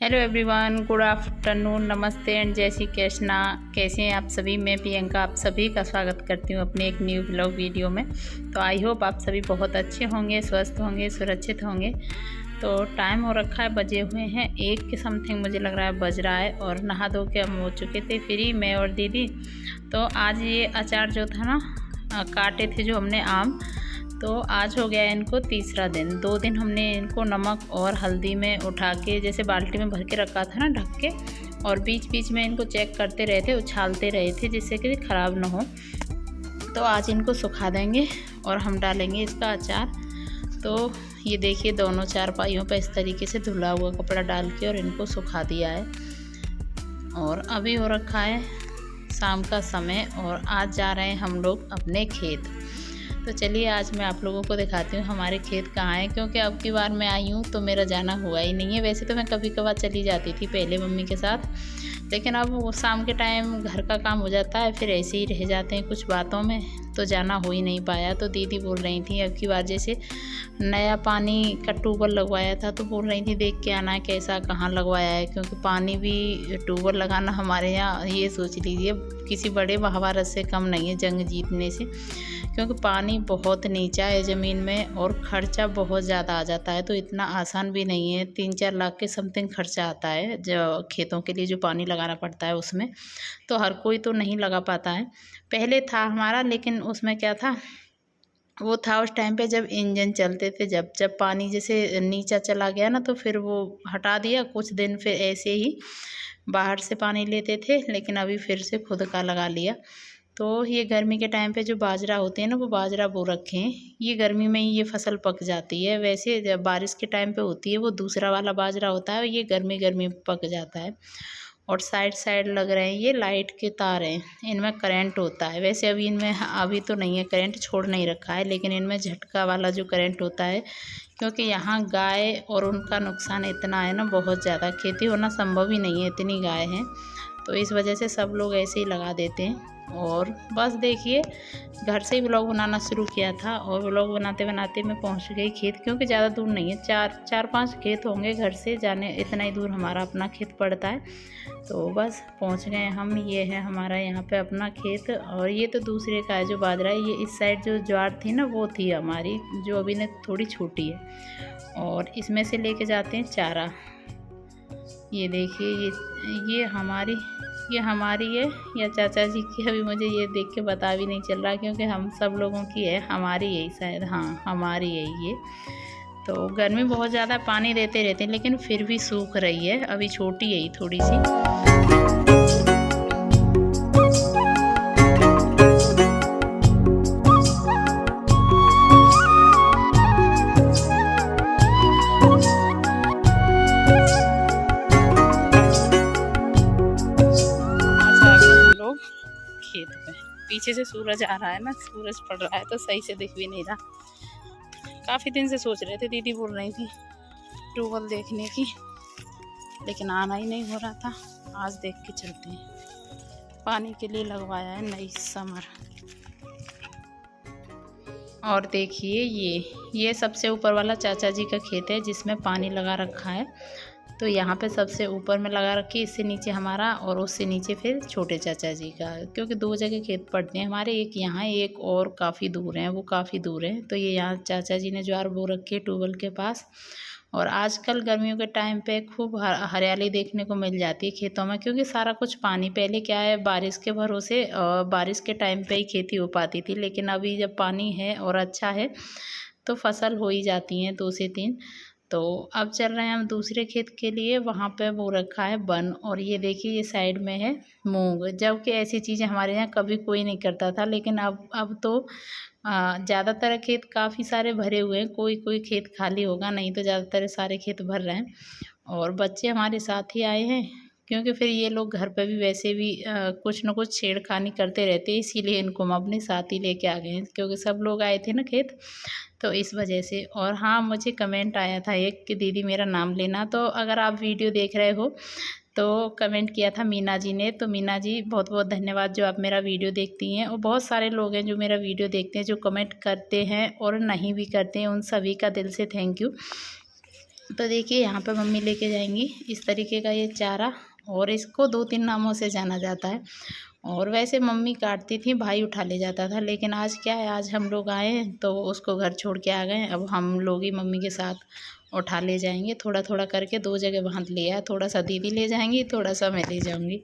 Hello everyone, good afternoon, नमस्ते and जय श्री कृष्णा। कैसे हैं आप सभी? मैं प्रियंका आप सभी का स्वागत करती हूँ अपने एक न्यू ब्लॉग वीडियो में। तो आई होप आप सभी बहुत अच्छे होंगे, स्वस्थ होंगे, सुरक्षित होंगे। तो टाइम हो रखा है, बजे हुए हैं 1 के समथिंग मुझे लग रहा है बज रहा है, और नहा धो के हम हो चुके थे फ्री, मैं और दीदी। तो आज ये अचार जो था ना, काटे थे जो हमने आम, तो आज हो गया इनको तीसरा दिन। 2 दिन हमने इनको नमक और हल्दी में उठा के जैसे बाल्टी में भर के रखा था ना ढक के, और बीच बीच में इनको चेक करते रहे थे, उछालते रहे थे जिससे कि ख़राब ना हो। तो आज इनको सुखा देंगे और हम डालेंगे इसका अचार। तो ये देखिए दोनों चारपाइयों पर इस तरीके से धुला हुआ कपड़ा डाल के और इनको सुखा दिया है। और अभी हो रखा है शाम का समय और आज जा रहे हैं हम लोग अपने खेत। तो चलिए आज मैं आप लोगों को दिखाती हूँ हमारे खेत कहाँ हैं, क्योंकि अब की बार मैं आई हूँ तो मेरा जाना हुआ ही नहीं है। वैसे तो मैं कभी कभार चली जाती थी पहले मम्मी के साथ, लेकिन अब वो शाम के टाइम घर का काम हो जाता है, फिर ऐसे ही रह जाते हैं कुछ बातों में, तो जाना हो ही नहीं पाया। तो दीदी बोल रही थी अब की बार जैसे नया पानी का ट्यूबवेल लगवाया था, तो बोल रही थी देख के आना कैसा कहाँ लगवाया है, क्योंकि पानी भी ट्यूबवेल लगाना हमारे यहाँ ये सोच लीजिए किसी बड़े महाभारत से कम नहीं है जंग जीतने से, क्योंकि पानी बहुत नीचा है ज़मीन में और ख़र्चा बहुत ज़्यादा आ जाता है। तो इतना आसान भी नहीं है, 3-4 लाख के समथिंग खर्चा आता है जो खेतों के लिए जो पानी लगाना पड़ता है उसमें। तो हर कोई तो नहीं लगा पाता है। पहले था हमारा, लेकिन उसमें क्या था, वो था उस टाइम पे जब इंजन चलते थे, जब पानी जैसे नीचा चला गया ना तो फिर वो हटा दिया कुछ दिन, फिर ऐसे ही बाहर से पानी लेते थे, लेकिन अभी फिर से खुद का लगा लिया। तो ये गर्मी के टाइम पे जो बाजरा होते हैं ना, वो बाजरा बो रखे हैं, ये गर्मी में ही ये फसल पक जाती है। वैसे जब बारिश के टाइम पे होती है वो दूसरा वाला बाजरा होता है, ये गर्मी गर्मी में पक जाता है। और साइड साइड लग रहे हैं ये लाइट के तार हैं, इनमें करंट होता है। वैसे अभी इनमें अभी तो नहीं है करंट, छोड़ नहीं रखा है, लेकिन इनमें झटका वाला जो करंट होता है, क्योंकि यहाँ गाय और उनका नुकसान इतना है ना, बहुत ज़्यादा खेती होना संभव ही नहीं है, इतनी गाय हैं। तो इस वजह से सब लोग ऐसे ही लगा देते हैं। और बस देखिए घर से ही व्लॉग बनाना शुरू किया था, और व्लॉग बनाते बनाते मैं पहुंच गई खेत, क्योंकि ज़्यादा दूर नहीं है, 4-5 खेत होंगे घर से जाने, इतना ही दूर हमारा अपना खेत पड़ता है। तो बस पहुंच गए हम। ये है हमारा यहाँ पे अपना खेत, और ये तो दूसरे का है जो बाजरा है। ये इस साइड जो ज्वार थी ना वो थी हमारी, जो अभी ने थोड़ी छोटी है, और इसमें से लेके जाते हैं चारा। ये देखिए ये हमारी है या चाचा जी की, अभी मुझे ये देख के पता भी नहीं चल रहा, क्योंकि हम सब लोगों की है, हमारी यही शायद, हाँ हमारी यही ये। तो गर्मी बहुत ज़्यादा, पानी देते रहते हैं लेकिन फिर भी सूख रही है, अभी छोटी है ही थोड़ी सी। खेत में पीछे से सूरज आ रहा है ना, सूरज पड़ रहा है तो सही से दिख भी नहीं रहा। काफ़ी दिन से सोच रहे थे, दीदी बोल रही थी ट्यूबवेल देखने की, लेकिन आना ही नहीं हो रहा था। आज देख के चलते हैं। पानी के लिए लगवाया है नई समर। और देखिए ये सबसे ऊपर वाला चाचा जी का खेत है जिसमें पानी लगा रखा है। तो यहाँ पे सबसे ऊपर में लगा रखी, इससे नीचे हमारा, और उससे नीचे फिर छोटे चाचा जी का, क्योंकि 2 जगह खेत पड़ते हैं हमारे, एक यहाँ एक और काफ़ी दूर है, वो काफ़ी दूर है। तो ये यहाँ चाचा जी ने ज्वार बो रखी है ट्यूबवेल के पास। और आजकल गर्मियों के टाइम पे खूब हरियाली देखने को मिल जाती है खेतों में, क्योंकि सारा कुछ पानी, पहले क्या है बारिश के भरोसे बारिश के टाइम पे ही खेती हो पाती थी, लेकिन अभी जब पानी है और अच्छा है तो फसल हो ही जाती हैं 2 से 3। तो अब चल रहे हैं हम दूसरे खेत के लिए, वहाँ पे वो रखा है बन। और ये देखिए ये साइड में है मूंग, जबकि ऐसी चीज़ें हमारे यहाँ कभी कोई नहीं करता था, लेकिन अब तो ज़्यादातर खेत काफ़ी सारे भरे हुए हैं, कोई कोई खेत खाली होगा, नहीं तो ज़्यादातर सारे खेत भर रहे हैं। और बच्चे हमारे साथ ही आए हैं, क्योंकि फिर ये लोग घर पे भी वैसे भी कुछ न कुछ छेड़खानी करते रहते हैं, इसीलिए इनको हम अपने साथ ही लेके आ गए हैं, क्योंकि सब लोग आए थे ना खेत, तो इस वजह से। और हाँ, मुझे कमेंट आया था एक कि दीदी मेरा नाम लेना, तो अगर आप वीडियो देख रहे हो तो कमेंट किया था मीना जी ने। तो मीना जी बहुत बहुत धन्यवाद जो आप मेरा वीडियो देखती हैं, और बहुत सारे लोग हैं जो मेरा वीडियो देखते हैं, जो कमेंट करते हैं और नहीं भी करते हैं, उन सभी का दिल से थैंक यू। तो देखिए यहाँ पे मम्मी लेके जाएंगी इस तरीके का ये चारा, और इसको 2-3 नामों से जाना जाता है। और वैसे मम्मी काटती थी, भाई उठा ले जाता था, लेकिन आज क्या है, आज हम लोग आए हैं तो उसको घर छोड़ के आ गए। अब हम लोग ही मम्मी के साथ उठा ले जाएंगे, थोड़ा थोड़ा करके 2 जगह बांध लिया है। थोड़ा सा दीदी ले जाएंगी, थोड़ा सा मैं ले जाऊंगी।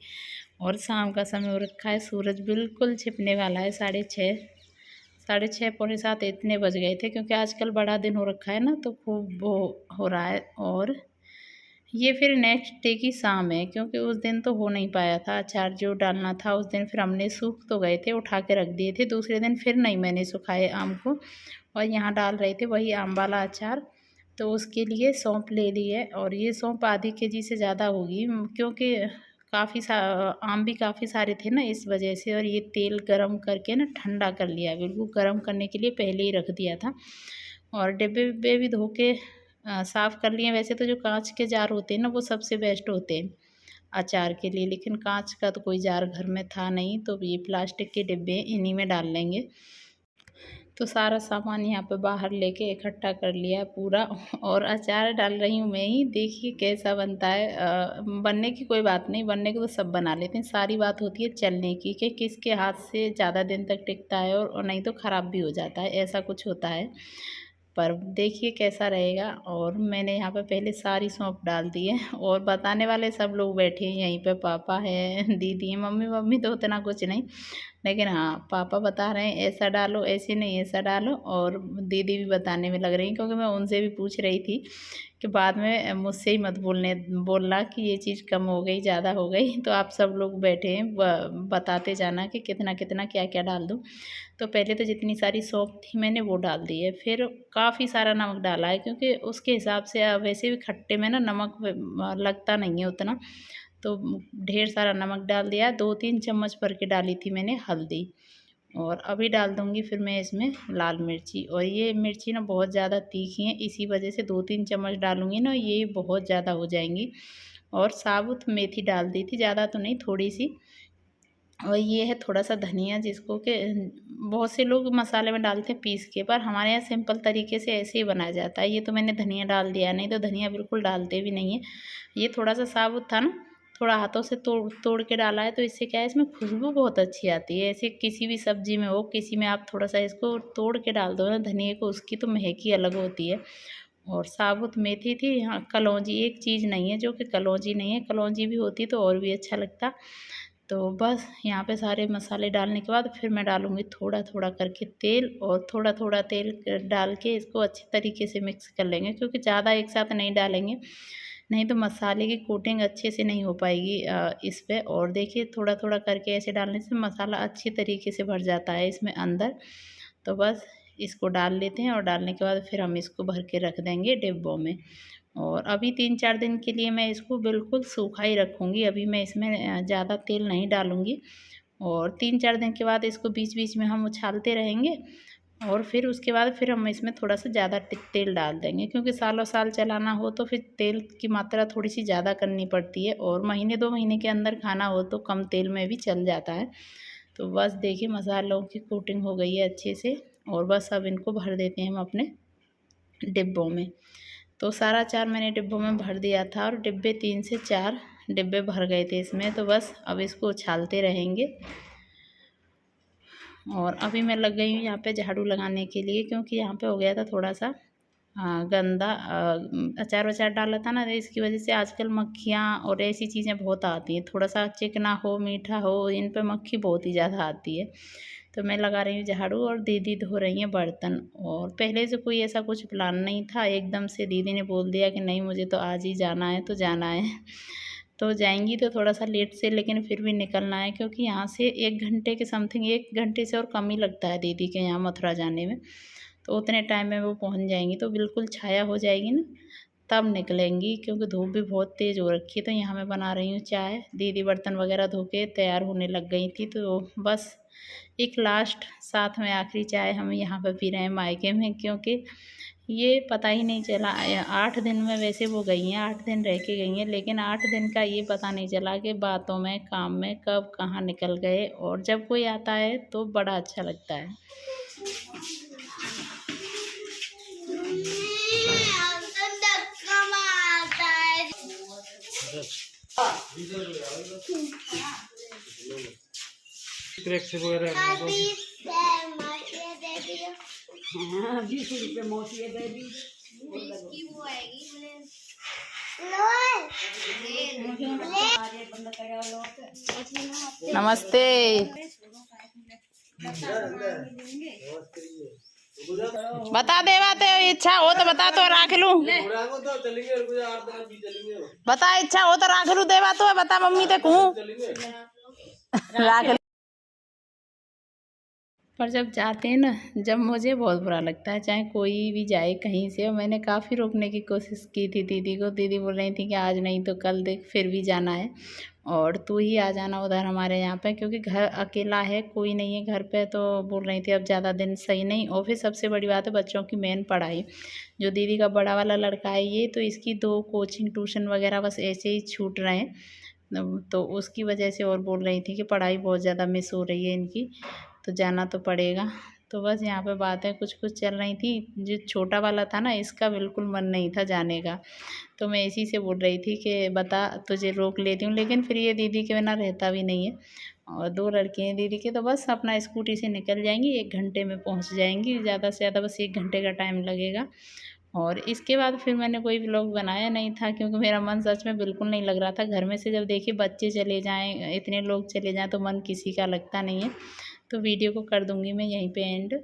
और शाम का समय हो रखा है, सूरज बिल्कुल छिपने वाला है। 6:30 पौने 7 इतने बज गए थे, क्योंकि आजकल बड़ा दिन हो रखा है ना, तो खूब वो हो रहा है। और ये फिर नेक्स्ट डे की शाम है, क्योंकि उस दिन तो हो नहीं पाया था। अचार जो डालना था उस दिन फिर हमने सूख तो गए थे, उठा के रख दिए थे। दूसरे दिन फिर नहीं मैंने सुखाए आम को, और यहाँ डाल रहे थे वही आम वाला अचार। तो उसके लिए सौंफ ले ली है, और ये सौंफ आधी केजी से ज़्यादा होगी, क्योंकि काफ़ी आम भी काफ़ी सारे थे ना, इस वजह से। और ये तेल गरम करके ना ठंडा कर लिया, बिल्कुल गरम करने के लिए पहले ही रख दिया था। और डिब्बे विब्बे भी धो के साफ़ कर लिए। वैसे तो जो कांच के जार होते हैं ना, वो सबसे बेस्ट होते हैं अचार के लिए, लेकिन कांच का तो कोई जार घर में था नहीं, तो ये प्लास्टिक के डिब्बे इन्हीं में डाल लेंगे। तो सारा सामान यहाँ पे बाहर लेके इकट्ठा कर लिया पूरा, और अचार डाल रही हूँ मैं ही। देखिए कैसा बनता है। बनने की कोई बात नहीं, बनने को तो सब बना लेते हैं, सारी बात होती है चलने की, कि किसके हाथ से ज़्यादा दिन तक टिकता है, और नहीं तो ख़राब भी हो जाता है, ऐसा कुछ होता है। पर देखिए कैसा रहेगा। और मैंने यहाँ पे पहले सारी सौंफ डाल दी है, और बताने वाले सब लोग बैठे हैं यहीं पे, पापा है, दीदी है, मम्मी मम्मी तो उतना कुछ नहीं, लेकिन हाँ पापा बता रहे हैं ऐसा डालो, ऐसे नहीं ऐसा डालो। और दीदी भी बताने में लग रही है, क्योंकि मैं उनसे भी पूछ रही थी कि बाद में मुझसे ही मत बोलना कि ये चीज़ कम हो गई, ज़्यादा हो गई। तो आप सब लोग बैठे हैं, बताते जाना कि कितना कितना क्या क्या डाल दूँ। तो पहले तो जितनी सारी सौंफ थी मैंने वो डाल दी है, फिर काफ़ी सारा नमक डाला है, क्योंकि उसके हिसाब से वैसे भी खट्टे में ना नमक लगता नहीं है उतना, तो ढेर सारा नमक डाल दिया। 2-3 चम्मच भर के डाली थी मैंने हल्दी, और अभी डाल दूँगी फिर मैं इसमें लाल मिर्ची। और ये मिर्ची ना बहुत ज़्यादा तीखी है, इसी वजह से 2-3 चम्मच डालूँगी ना, ये बहुत ज़्यादा हो जाएंगी। और साबुत मेथी डाल दी थी, ज़्यादा तो नहीं, थोड़ी सी। और ये है थोड़ा सा धनिया, जिसको कि बहुत से लोग मसाले में डालते हैं पीस के, पर हमारे यहाँ सिंपल तरीके से ऐसे ही बनाया जाता है। ये तो मैंने धनिया डाल दिया, नहीं तो धनिया बिल्कुल डालते भी नहीं है। ये थोड़ा सा साबुत था ना, थोड़ा हाथों से तोड़ तोड़ के डाला है, तो इससे क्या है, इसमें खुशबू बहुत अच्छी आती है। ऐसे किसी भी सब्जी में हो, किसी में आप थोड़ा सा इसको तोड़ के डाल दो ना धनिया को, उसकी तो महक ही अलग होती है। और साबुत मेथी थी। हाँ कलौंजी एक चीज़ नहीं है जो कि कलौंजी नहीं है, कलौंजी भी होती तो और भी अच्छा लगता। तो बस यहाँ पे सारे मसाले डालने के बाद फिर मैं डालूँगी थोड़ा थोड़ा करके तेल, और थोड़ा थोड़ा तेल डाल के इसको अच्छे तरीके से मिक्स कर लेंगे, क्योंकि ज़्यादा एक साथ नहीं डालेंगे, नहीं तो मसाले की कोटिंग अच्छे से नहीं हो पाएगी इस पे। और देखिए थोड़ा थोड़ा करके ऐसे डालने से मसाला अच्छी तरीके से भर जाता है इसमें अंदर। तो बस इसको डाल लेते हैं, और डालने के बाद फिर हम इसको भर के रख देंगे डिब्बों में। और अभी 3-4 दिन के लिए मैं इसको बिल्कुल सूखा ही रखूँगी, अभी मैं इसमें ज़्यादा तेल नहीं डालूँगी। और 3-4 दिन के बाद इसको बीच बीच में हम उछालते रहेंगे, और फिर उसके बाद फिर हम इसमें थोड़ा सा ज़्यादा तेल डाल देंगे, क्योंकि सालों साल चलाना हो तो फिर तेल की मात्रा थोड़ी सी ज़्यादा करनी पड़ती है, और महीने 2 महीने के अंदर खाना हो तो कम तेल में भी चल जाता है। तो बस देखिए मसालों की कोटिंग हो गई है अच्छे से, और बस अब इनको भर देते हैं हम अपने डिब्बों में। तो सारा अचार मैंने डिब्बों में भर दिया था, और डिब्बे 3 से 4 डिब्बे भर गए थे इसमें। तो बस अब इसको उछालते रहेंगे। और अभी मैं लग गई हूँ यहाँ पे झाड़ू लगाने के लिए, क्योंकि यहाँ पे हो गया था थोड़ा सा गंदा। अचार वचार डाला था ना, तो इसकी वजह से आजकल मक्खियाँ और ऐसी चीज़ें बहुत आती हैं। थोड़ा सा चिकना हो मीठा हो, इन पे मक्खी बहुत ही ज़्यादा आती है। तो मैं लगा रही हूँ झाड़ू, और दीदी धो रही हैं बर्तन। और पहले से कोई ऐसा कुछ प्लान नहीं था, एकदम से दीदी ने बोल दिया कि नहीं मुझे तो आज ही जाना है, तो जाना है। तो जाएंगी तो थोड़ा सा लेट से, लेकिन फिर भी निकलना है, क्योंकि यहाँ से 1 घंटे के समथिंग, 1 घंटे से और कम ही लगता है दीदी के यहाँ मथुरा जाने में। तो उतने टाइम में वो पहुँच जाएंगी, तो बिल्कुल छाया हो जाएगी ना, तब निकलेंगी, क्योंकि धूप भी बहुत तेज़ हो रखी है। तो यहाँ मैं बना रही हूँ चाय, दीदी बर्तन वगैरह धो के तैयार होने लग गई थी। तो बस एक लास्ट साथ में आखिरी चाय हम यहाँ पर पी रहे हैं मायके में, क्योंकि ये पता ही नहीं चला। 8 दिन में वैसे वो गई हैं, 8 दिन रह के गई हैं, लेकिन 8 दिन का ये पता नहीं चला कि बातों में काम में कब कहाँ निकल गए। और जब कोई आता है तो बड़ा अच्छा लगता है। नमस्ते। बता देवा तो इच्छा हो तो बता तो रख लूं। बता इच्छा हो तो रख लूं, देवा तो बता मम्मी ते कहूं रख। पर जब जाते हैं ना, जब मुझे बहुत बुरा लगता है, चाहे कोई भी जाए कहीं से। और मैंने काफ़ी रोकने की कोशिश की थी दीदी को। दीदी बोल रही थी कि आज नहीं तो कल देख, फिर भी जाना है और तू ही आ जाना उधर हमारे यहाँ पे, क्योंकि घर अकेला है, कोई नहीं है घर पे। तो बोल रही थी अब ज़्यादा दिन सही नहीं। और फिर सबसे बड़ी बात है बच्चों की मेन पढ़ाई। जो दीदी का बड़ा वाला लड़का है ये, तो इसकी 2 कोचिंग ट्यूशन वगैरह बस ऐसे ही छूट रहे हैं, तो उसकी वजह से। और बोल रही थी कि पढ़ाई बहुत ज़्यादा मिस हो रही है इनकी, तो जाना तो पड़ेगा। तो बस यहाँ पे बातें कुछ कुछ चल रही थी। जो छोटा वाला था ना, इसका बिल्कुल मन नहीं था जाने का। तो मैं इसी से बोल रही थी कि बता तुझे रोक लेती हूँ, लेकिन फिर ये दीदी के बिना रहता भी नहीं है। और 2 लड़के हैं दीदी के, तो बस अपना स्कूटी से निकल जाएंगी, 1 घंटे में पहुँच जाएंगी। ज़्यादा से ज़्यादा बस 1 घंटे का टाइम लगेगा। और इसके बाद फिर मैंने कोई व्लॉग बनाया नहीं था, क्योंकि मेरा मन सच में बिल्कुल नहीं लग रहा था। घर में से जब देखिए बच्चे चले जाएं, इतने लोग चले जाएं, तो मन किसी का लगता नहीं है। तो वीडियो को कर दूंगी मैं यहीं पे एंड।